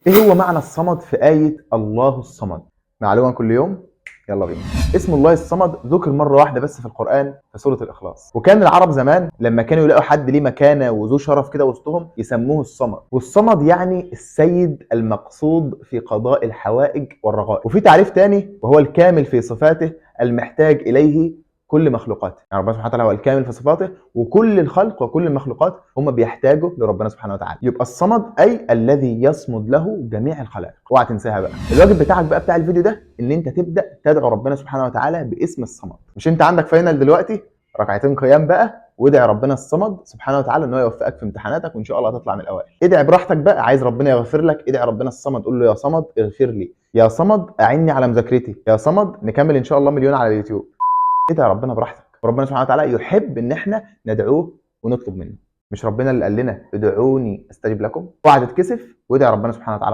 ايه هو معنى الصمد في آية الله الصمد؟ معلومة كل يوم. يلا بينا. اسم الله الصمد ذكر مرة واحدة بس في القرآن في سورة الإخلاص، وكان العرب زمان لما كانوا يلاقوا حد ليه مكانة وذو شرف كده وسطهم يسموه الصمد، والصمد يعني السيد المقصود في قضاء الحوائج والرغائب. وفي تعريف تاني وهو الكامل في صفاته المحتاج إليه كل مخلوقاته. يعني ربنا سبحانه وتعالى هو الكامل في صفاته، وكل الخلق وكل المخلوقات هم بيحتاجوا لربنا سبحانه وتعالى. يبقى الصمد اي الذي يصمد له جميع الخلائق. اوعى تنساها بقى. الواجب بتاعك بقى بتاع الفيديو ده ان انت تبدا تدعو ربنا سبحانه وتعالى باسم الصمد. مش انت عندك فاينل دلوقتي؟ ركعتين قيام بقى وادعي ربنا الصمد سبحانه وتعالى ان هو يوفقك في امتحاناتك وان شاء الله هتطلع من الاوائل. ادعي براحتك بقى. عايز ربنا يغفر لك، ادعي ربنا الصمد، قول له يا صمد اغفر لي، يا صمد اعني على مذاكرتي، يا صمد نكمل ان شاء الله مليون على اليوتيوب. ادعي ربنا براحتك. وربنا سبحانه وتعالى يحب ان احنا ندعوه ونطلب منه. مش ربنا اللي قال لنا ادعوني استجب لكم؟ اوعى تتكسف وادعي ربنا سبحانه وتعالى.